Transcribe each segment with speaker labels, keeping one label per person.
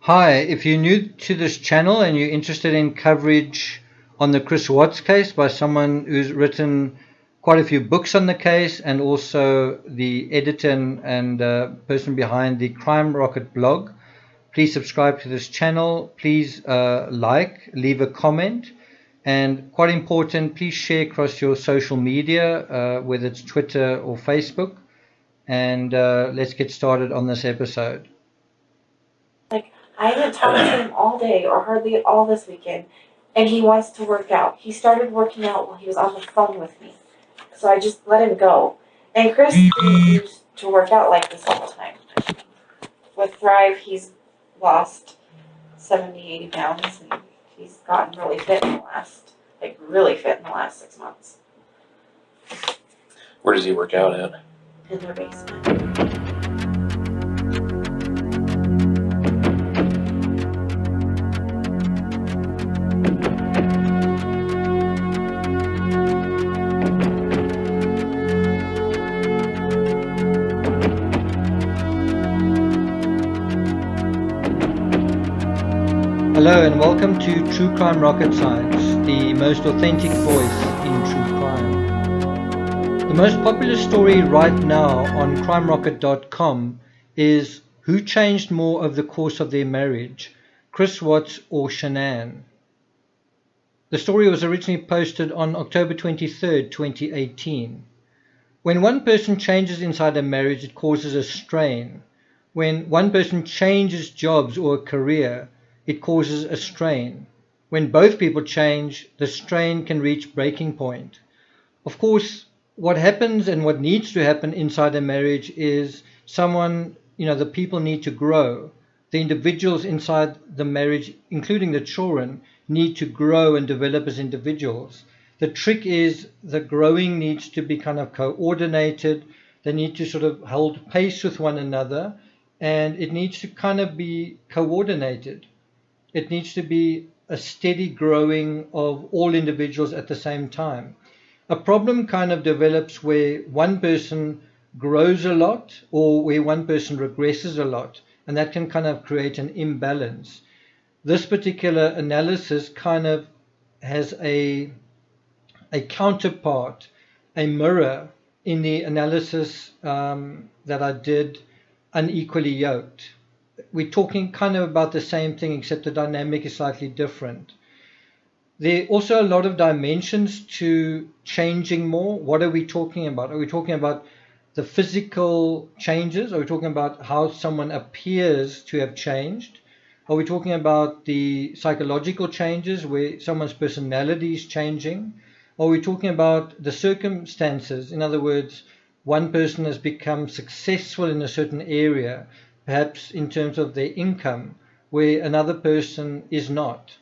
Speaker 1: Hi, if you're new to this channel and you're interested in coverage on the Chris Watts case by someone who's written quite a few books on the case, and also the editor and person behind the Crime Rocket blog, please subscribe to this channel. Please leave a comment, and quite important, please share across your social media, whether it's Twitter or Facebook. And let's get started on this episode.
Speaker 2: I haven't talked to him all day or hardly all this weekend, and he wants to work out. He started working out while he was on the phone with me, so I just let him go. And Chris didn't used to work out like this all the time. With Thrive, he's lost 70, 80 pounds, and he's gotten really fit in the last, really fit in the last 6 months.
Speaker 3: Where does he work out at?
Speaker 2: In their basement.
Speaker 1: Hello and welcome to True Crime Rocket Science, the most authentic voice in true crime. The most popular story right now on crimerocket.com is who changed more over the course of their marriage, Chris Watts or Shan'ann? The story was originally posted on October 23rd, 2018. When one person changes inside a marriage, it causes a strain. When one person changes jobs or a career, it causes a strain. When both people change, the strain can reach breaking point. Of course, what happens and what needs to happen inside a marriage is the people need to grow. The individuals inside the marriage, including the children, need to grow and develop as individuals. The trick is the growing needs to be kind of coordinated. They need to sort of hold pace with one another, and it needs to kind of be coordinated. It needs to be a steady growing of all individuals at the same time. A problem kind of develops where one person grows a lot or where one person regresses a lot, and that can kind of create an imbalance. This particular analysis kind of has a counterpart, a mirror in the analysis that I did, Unequally Yoked. We're talking kind of about the same thing, except the dynamic is slightly different. There are also a lot of dimensions to changing more. What are we talking about? Are we talking about the physical changes? Are we talking about how someone appears to have changed? Are we talking about the psychological changes where someone's personality is changing? Are we talking about the circumstances? In other words, one person has become successful in a certain area, perhaps in terms of their income, where another person is not.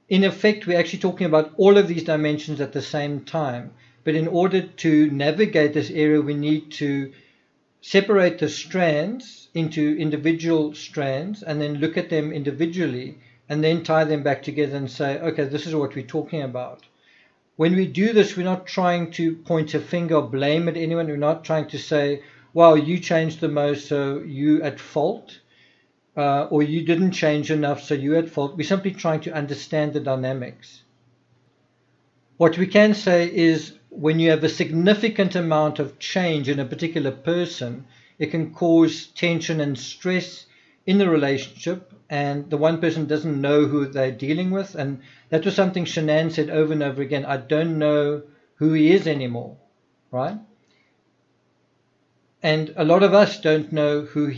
Speaker 1: In effect, we're actually talking about all of these dimensions at the same time. But in order to navigate this area, we need to separate the strands into individual strands and then look at them individually and then tie them back together and say, okay, this is what we're talking about. When we do this, we're not trying to point a finger or blame at anyone. We're not trying to say, well, you changed the most, so you at fault, or you didn't change enough, so you at fault. We're simply trying to understand the dynamics. What we can say is when you have a significant amount of change in a particular person, it can cause tension and stress in the relationship, and the one person doesn't know who they're dealing with. And that was something Shan'ann said over and over again. I don't know who he is anymore, right? And a lot of us don't know who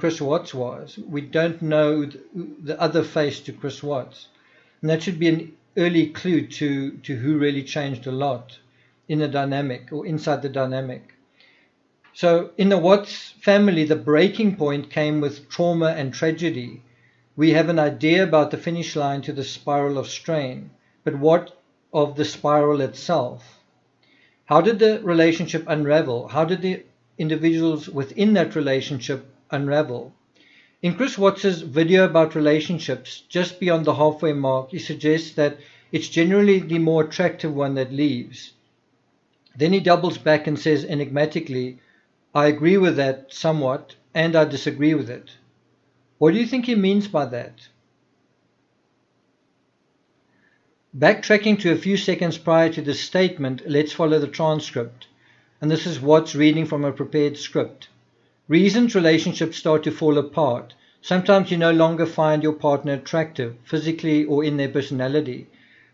Speaker 1: Chris Watts was. We don't know the other face to Chris Watts. And that should be an early clue to who really changed a lot in the dynamic or inside the dynamic. So in the Watts family, the breaking point came with trauma and tragedy. We have an idea about the finish line to the spiral of strain, but what of the spiral itself? How did the relationship unravel? How did the individuals within that relationship unravel? In Chris Watts' video about relationships, just beyond the halfway mark, he suggests that it's generally the more attractive one that leaves. Then he doubles back and says enigmatically, I agree with that somewhat, and I disagree with it. What do you think he means by that? Backtracking to a few seconds prior to this statement, let's follow the transcript. And this is Watts reading from a prepared script. Reasons relationships start to fall apart. Sometimes you no longer find your partner attractive, physically or in their personality.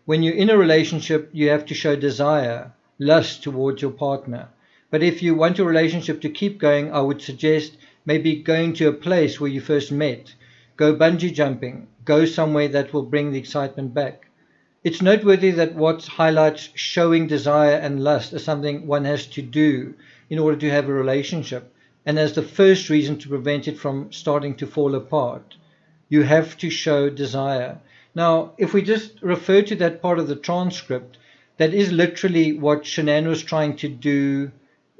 Speaker 1: When you're in a relationship, you have to show desire, lust towards your partner. But if you want your relationship to keep going, I would suggest maybe going to a place where you first met. Go bungee jumping. Go somewhere that will bring the excitement back. It's noteworthy that Watts highlights showing desire and lust as something one has to do in order to have a relationship, and as the first reason to prevent it from starting to fall apart. You have to show desire. Now, if we just refer to that part of the transcript, that is literally what Shan'ann was trying to do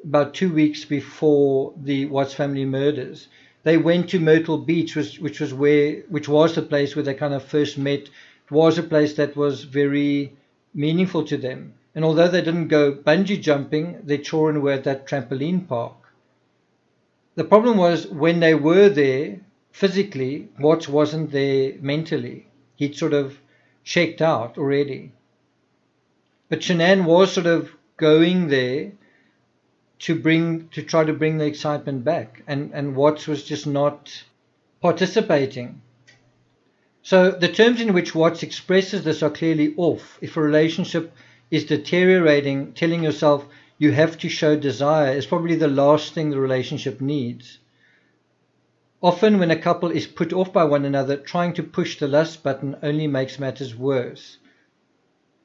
Speaker 1: about 2 weeks before the Watts family murders. They went to Myrtle Beach, which was the place where they kind of first met. It was a place that was very meaningful to them. And although they didn't go bungee jumping, their children were at that trampoline park. The problem was when they were there physically, Watts wasn't there mentally. He'd sort of checked out already. But Shan'ann was sort of going there to try to bring the excitement back. And Watts was just not participating. So the terms in which Watts expresses this are clearly off. If a relationship is deteriorating, telling yourself you have to show desire is probably the last thing the relationship needs. Often when a couple is put off by one another, trying to push the lust button only makes matters worse.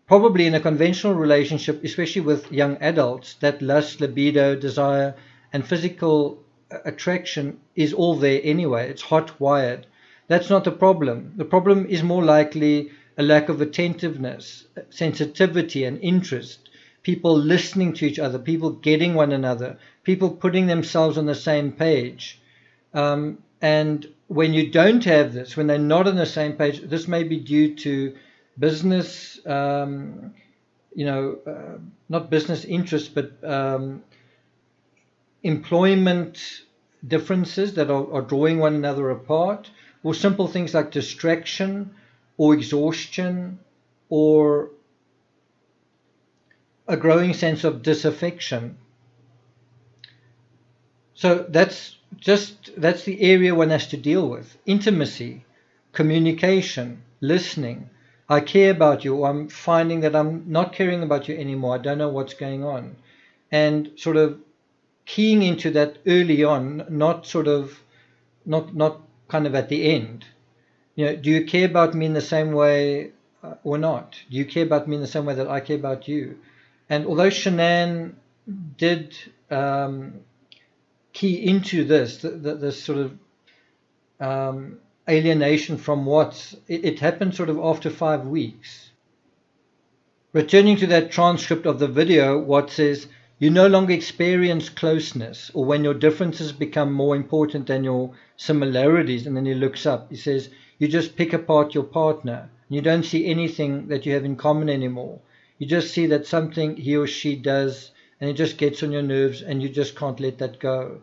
Speaker 1: Probably in a conventional relationship, especially with young adults, that lust, libido, desire, and physical attraction is all there anyway. It's hot-wired. That's not the problem. The problem is more likely a lack of attentiveness, sensitivity, and interest. People listening to each other, people getting one another, people putting themselves on the same page. And when you don't have this, when they're not on the same page, this may be due to business, not business interests, but employment differences that are drawing one another apart, or simple things like distraction or exhaustion or a growing sense of disaffection. So that's the area one has to deal with. Intimacy, communication, listening. I care about you, or I'm finding that I'm not caring about you anymore. I don't know what's going on. And sort of keying into that early on, not kind of at the end. Do you care about me in the same way or not? Do you care about me in the same way that I care about you? And although Shan'ann did key into this sort of alienation from Watts, it happened sort of after 5 weeks. Returning to that transcript of the video, Watts says, you no longer experience closeness, or when your differences become more important than your similarities. And then he looks up. He says, you just pick apart your partner. You don't see anything that you have in common anymore. You just see that something he or she does, and it just gets on your nerves, and you just can't let that go.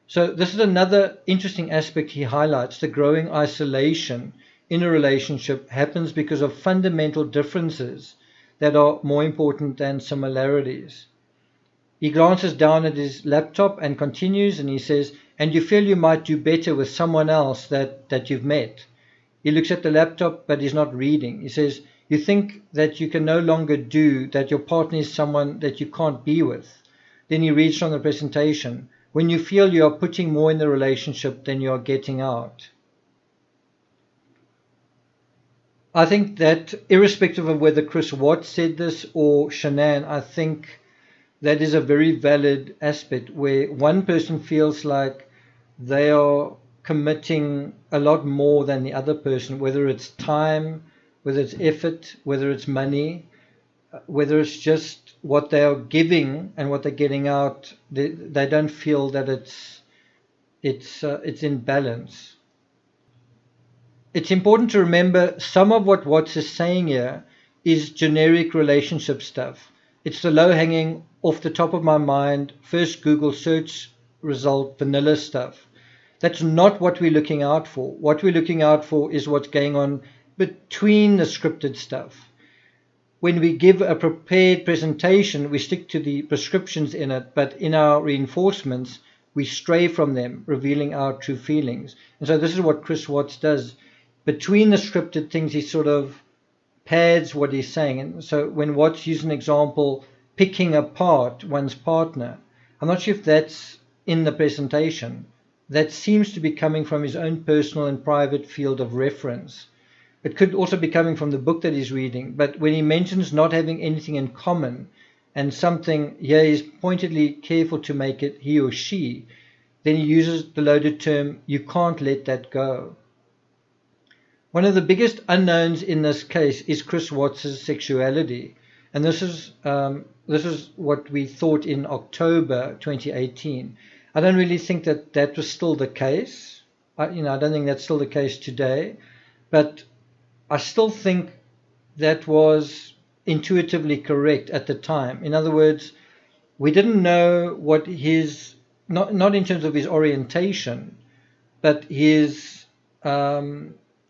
Speaker 1: So this is another interesting aspect he highlights. The growing isolation in a relationship happens because of fundamental differences that are more important than similarities. He glances down at his laptop and continues, and he says, and you feel you might do better with someone else that you've met. He looks at the laptop, but he's not reading. He says, you think that you can no longer do, that your partner is someone that you can't be with. Then he reads from the presentation, when you feel you are putting more in the relationship than you are getting out. I think that irrespective of whether Chris Watts said this or Shan'ann, I think that is a very valid aspect where one person feels like they are committing a lot more than the other person, whether it's time, whether it's effort, whether it's money, whether it's just what they are giving and what they're getting out. They don't feel that it's in balance. It's important to remember some of what Watts is saying here is generic relationship stuff. It's the low-hanging, off the top of my mind, first Google search result, vanilla stuff. That's not what we're looking out for. What we're looking out for is what's going on between the scripted stuff. When we give a prepared presentation, we stick to the prescriptions in it, but in our reinforcements, we stray from them, revealing our true feelings. And so this is what Chris Watts does. Between the scripted things, he sort of pads what he's saying. And so when Watts used an example, picking apart one's partner, I'm not sure if that's in the presentation. That seems to be coming from his own personal and private field of reference. It could also be coming from the book that he's reading. But when he mentions not having anything in common and something, here he's pointedly careful to make it he or she, then he uses the loaded term, you can't let that go. One of the biggest unknowns in this case is Chris Watts' sexuality. And this is what we thought in October 2018. I don't really think that that was still the case. I don't think that's still the case today. But I still think that was intuitively correct at the time. In other words, we didn't know what his, not in terms of his orientation, but his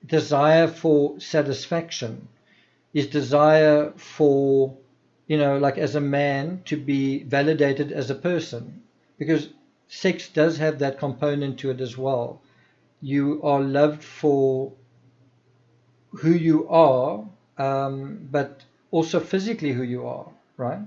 Speaker 1: desire for satisfaction, his desire for, like as a man, to be validated as a person. Because sex does have that component to it as well. You are loved for who you are, but also physically who you are, right?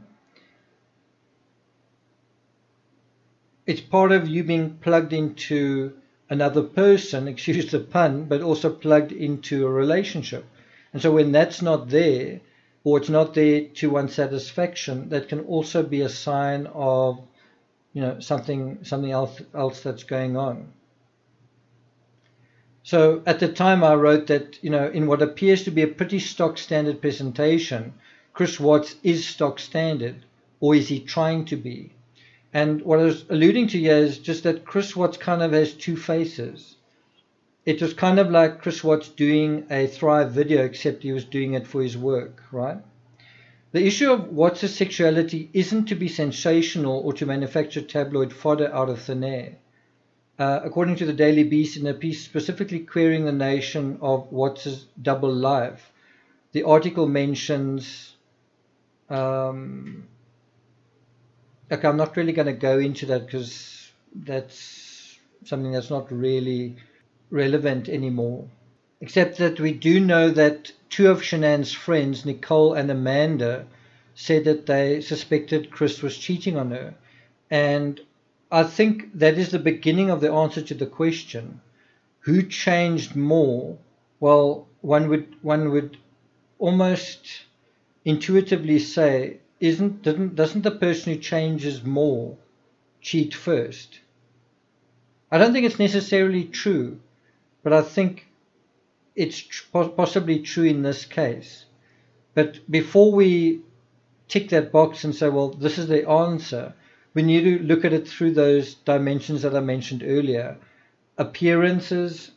Speaker 1: It's part of you being plugged into another person, excuse the pun, but also plugged into a relationship. And so when that's not there, or it's not there to one's satisfaction, that can also be a sign of, something else that's going on. So at the time I wrote that, in what appears to be a pretty stock standard presentation, Chris Watts is stock standard, or is he trying to be? And what I was alluding to here is just that Chris Watts kind of has two faces. It was kind of like Chris Watts doing a Thrive video, except he was doing it for his work, right? The issue of Watts' sexuality isn't to be sensational or to manufacture tabloid fodder out of thin air. According to the Daily Beast, in a piece specifically querying the nation of Watts' double life, the article mentions, I'm not really going to go into that because that's something that's not really relevant anymore. Except that we do know that two of Shan'ann's friends, Nicole and Amanda, said that they suspected Chris was cheating on her. And I think that is the beginning of the answer to the question, who changed more? Well, one would almost intuitively say, doesn't the person who changes more cheat first? I don't think it's necessarily true, but I think it's possibly true in this case. But before we tick that box and say, well, this is the answer, we need to look at it through those dimensions that I mentioned earlier: appearances,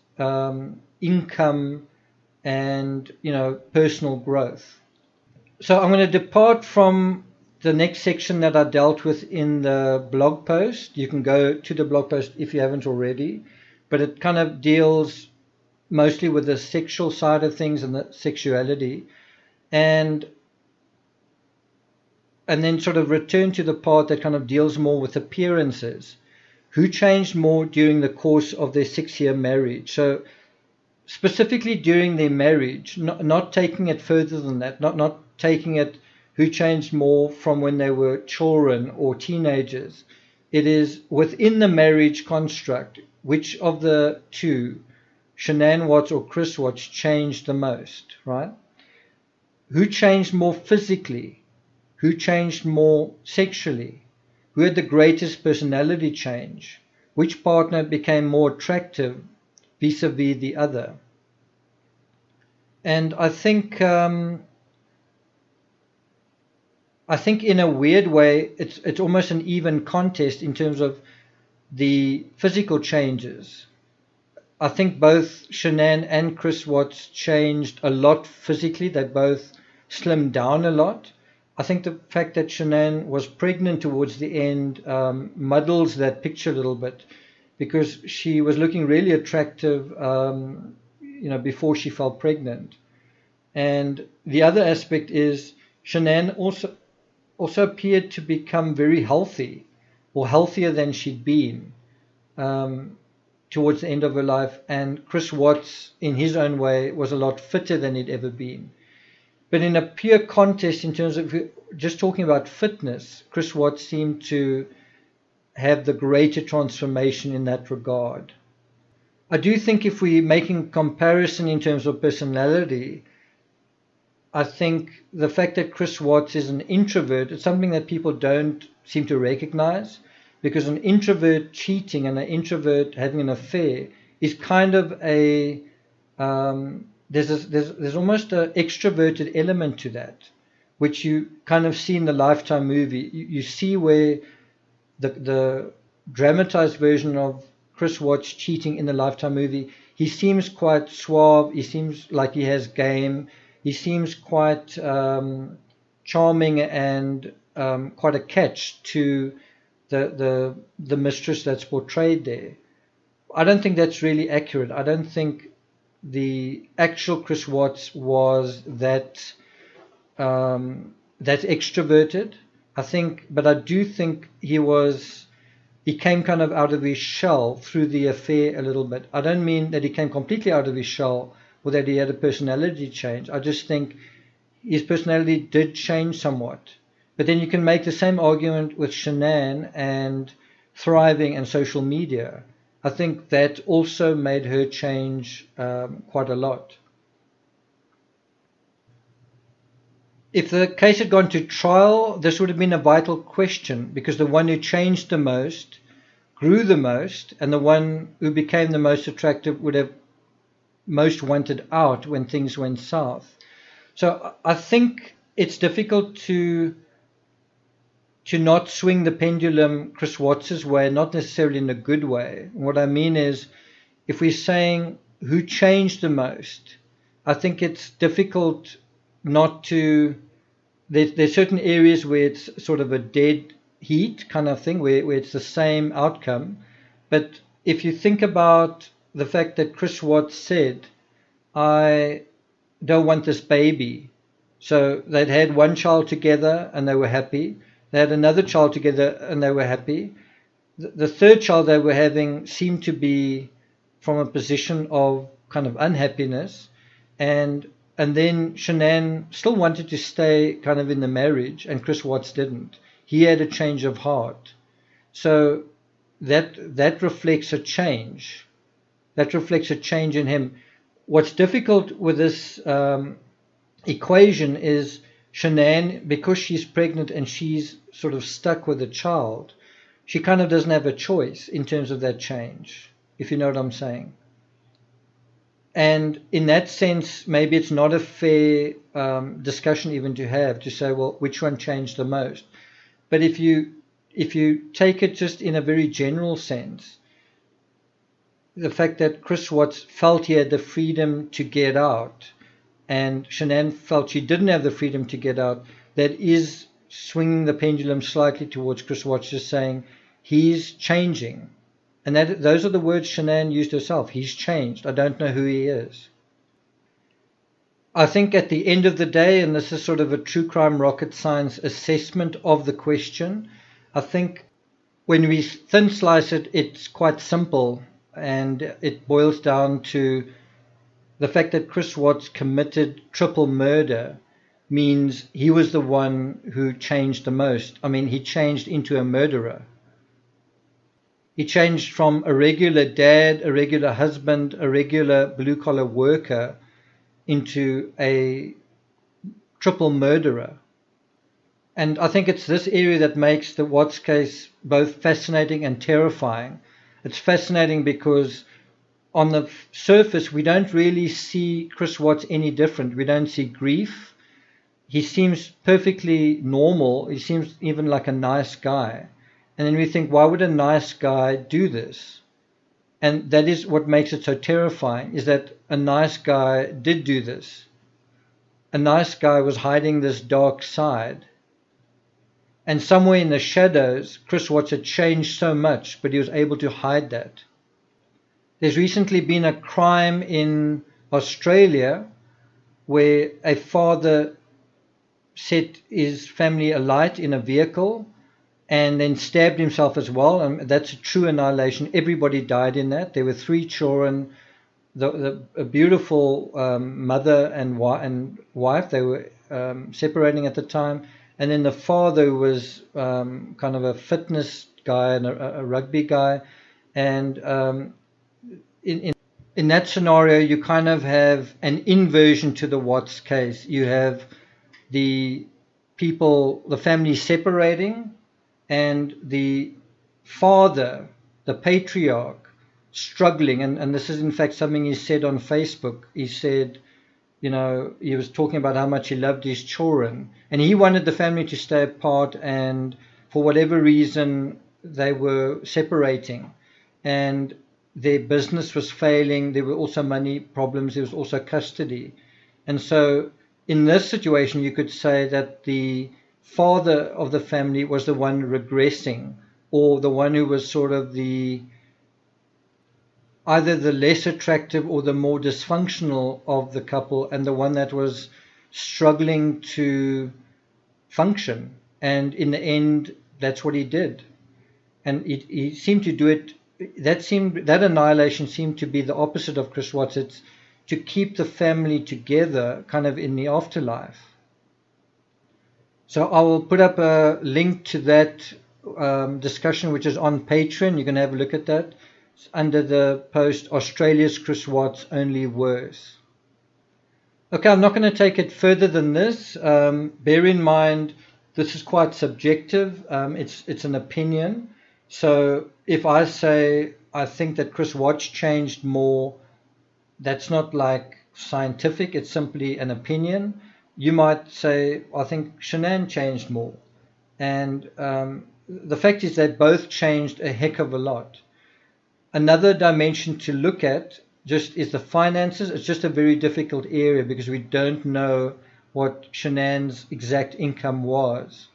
Speaker 1: income, and personal growth. So I'm going to depart from the next section that I dealt with in the blog post. You can go to the blog post if you haven't already, but it kind of deals mostly with the sexual side of things and the sexuality, and then sort of return to the part that kind of deals more with appearances. Who changed more during the course of their 6-year marriage? So specifically during their marriage, not taking it further than that, not taking it who changed more from when they were children or teenagers. It is within the marriage construct, which of the two, Shan'ann Watts or Chris Watts, changed the most, right? Who changed more physically? Who changed more sexually? Who had the greatest personality change? Which partner became more attractive vis-a-vis the other? And I think in a weird way, it's almost an even contest in terms of the physical changes. I think both Shan'ann and Chris Watts changed a lot physically. They both slimmed down a lot. I think the fact that Shan'ann was pregnant towards the end muddles that picture a little bit, because she was looking really attractive, before she fell pregnant. And the other aspect is Shan'ann also appeared to become very healthy, or healthier than she'd been towards the end of her life. And Chris Watts, in his own way, was a lot fitter than he'd ever been. But in a pure contest, in terms of just talking about fitness, Chris Watts seemed to have the greater transformation in that regard. I do think if we're making comparison in terms of personality, I think the fact that Chris Watts is an introvert is something that people don't seem to recognize, because an introvert cheating and an introvert having an affair is kind of a there's almost an extroverted element to that, which you kind of see in the Lifetime movie. You see where the dramatized version of Chris Watts cheating in the Lifetime movie, he seems quite suave, he seems like he has game, he seems quite charming and quite a catch to the mistress that's portrayed there. I don't think that's really accurate. I don't think the actual Chris Watts was that extroverted. But I do think he came kind of out of his shell through the affair a little bit. I don't mean that he came completely out of his shell or that he had a personality change. I just think his personality did change somewhat. But then you can make the same argument with Shan'ann and thriving and social media. I think that also made her change quite a lot. If the case had gone to trial, this would have been a vital question, because the one who changed the most grew the most, and the one who became the most attractive would have most wanted out when things went south. So I think it's difficult to not swing the pendulum Chris Watts's way, not necessarily in a good way. What I mean is, if we're saying who changed the most, I think it's difficult not to. There's certain areas where it's sort of a dead heat kind of thing, where it's the same outcome. But if you think about the fact that Chris Watts said, I don't want this baby. So they'd had one child together and they were happy. They had another child together and they were happy. The third child they were having seemed to be from a position of kind of unhappiness. And then Shan'ann still wanted to stay kind of in the marriage, and Chris Watts didn't. He had a change of heart. So that reflects a change. That reflects a change in him. What's difficult with this equation is Shan'ann, because she's pregnant and she's sort of stuck with a child, she kind of doesn't have a choice in terms of that change, if you know what I'm saying. And in that sense, maybe it's not a fair discussion even to have, to say, well, which one changed the most? But if you take it just in a very general sense, the fact that Chris Watts felt he had the freedom to get out, and Shan'ann felt she didn't have the freedom to get out, that is swinging the pendulum slightly towards Chris Watts, just saying he's changing. And those are the words Shan'ann used herself. He's changed. I don't know who he is. I think at the end of the day, and this is sort of a true crime rocket science assessment of the question, I think when we thin slice it, it's quite simple, and it boils down to the fact that Chris Watts committed triple murder means he was the one who changed the most. I mean, he changed into a murderer. He changed from a regular dad, a regular husband, a regular blue-collar worker into a triple murderer. And I think it's this area that makes the Watts case both fascinating and terrifying. It's fascinating because on the surface, we don't really see Chris Watts any different. We don't see grief. He seems perfectly normal. He seems even like a nice guy. And then we think, why would a nice guy do this? And that is what makes it so terrifying, is that a nice guy did do this. A nice guy was hiding this dark side. And somewhere in the shadows, Chris Watts had changed so much, but he was able to hide that. There's recently been a crime in Australia where a father set his family alight in a vehicle and then stabbed himself as well. And that's a true annihilation. Everybody died in that. There were 3 children, a beautiful mother and wife. They were separating at the time. And then the father was kind of a fitness guy and a rugby guy. And in that scenario, you kind of have an inversion to the Watts case. You have the family separating, and the father, the patriarch, struggling. And this is in fact something he said on Facebook. He said, he was talking about how much he loved his children, and he wanted the family to stay apart, and for whatever reason they were separating, and their business was failing. There were also money problems. There was also custody. And so in this situation, you could say that the father of the family was the one regressing, or the one who was sort of either the less attractive or the more dysfunctional of the couple, and the one that was struggling to function. And in the end, that's what he did. And he seemed to do it. That annihilation seemed to be the opposite of Chris Watts. It's to keep the family together kind of in the afterlife. So I will put up a link to that discussion, which is on Patreon. You can have a look at that. It's under the post, Australia's Chris Watts, Only Worse. Okay, I'm not going to take it further than this. Bear in mind, this is quite subjective. It's an opinion. So if I say I think that Chris Watts changed more, that's not like scientific. It's simply an opinion. You might say, I think Shan'ann changed more. And the fact is they both changed a heck of a lot. Another dimension to look at just is the finances. It's just a very difficult area because we don't know what Shan'ann's exact income was.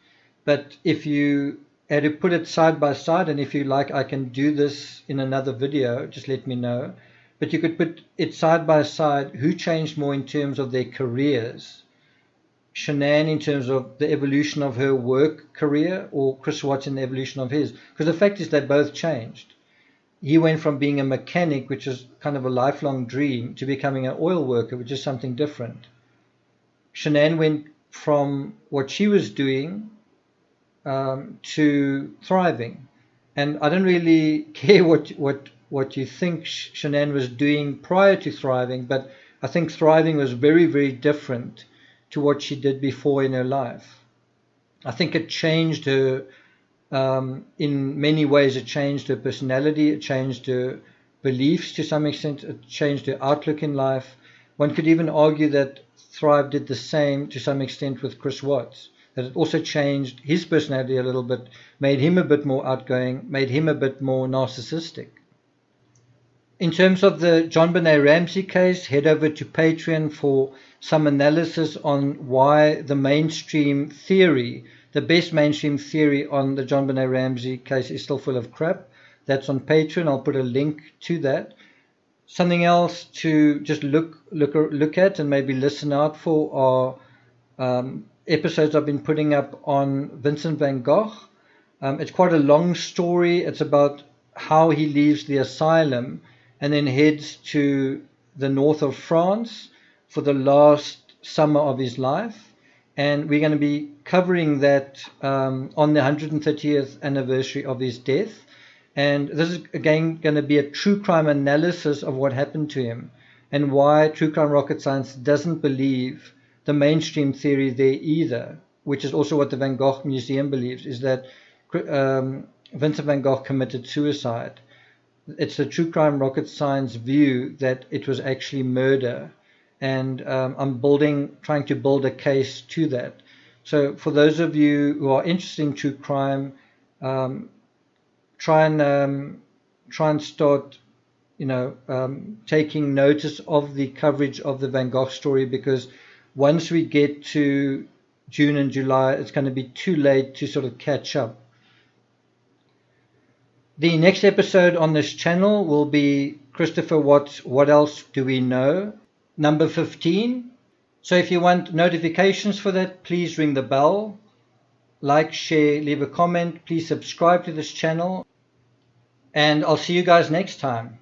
Speaker 1: But if you had to put it side by side, and if you like, I can do this in another video, just let me know. But you could put it side by side, who changed more in terms of their careers. Shan'ann in terms of the evolution of her work career, or Chris Watts in the evolution of his. Because the fact is they both changed. He went from being a mechanic, which is kind of a lifelong dream, to becoming an oil worker, which is something different. Shan'ann went from what she was doing to thriving. And I don't really care what you think Shan'ann was doing prior to thriving, but I think thriving was very, very different to what she did before in her life. I think it changed her in many ways. It changed her personality, it changed her beliefs to some extent, it changed her outlook in life. One could even argue that Thrive did the same to some extent with Chris Watts, that it also changed his personality a little bit, made him a bit more outgoing, made him a bit more narcissistic. In terms of the JonBenet Ramsey case, head over to Patreon for some analysis on why the mainstream theory, the best mainstream theory on the JonBenet Ramsey case is still full of crap. That's on Patreon. I'll put a link to that. Something else to just look at and maybe listen out for are episodes I've been putting up on Vincent van Gogh. It's quite a long story. It's about how he leaves the asylum and then heads to the north of France for the last summer of his life. And we're going to be covering that on the 130th anniversary of his death. And this is again going to be a true crime analysis of what happened to him and why True Crime Rocket Science doesn't believe the mainstream theory there either, which is also what the Van Gogh Museum believes, is that Vincent van Gogh committed suicide. It's the True Crime Rocket Science view that it was actually murder. And I'm trying to build a case to that. So for those of you who are interested in true crime, try and start, taking notice of the coverage of the Van Gogh story, because once we get to June and July, it's going to be too late to sort of catch up. The next episode on this channel will be Christopher Watts' What Else Do We Know? Number 15. So if you want notifications for that, please ring the bell. Like, share, leave a comment. Please subscribe to this channel. And I'll see you guys next time.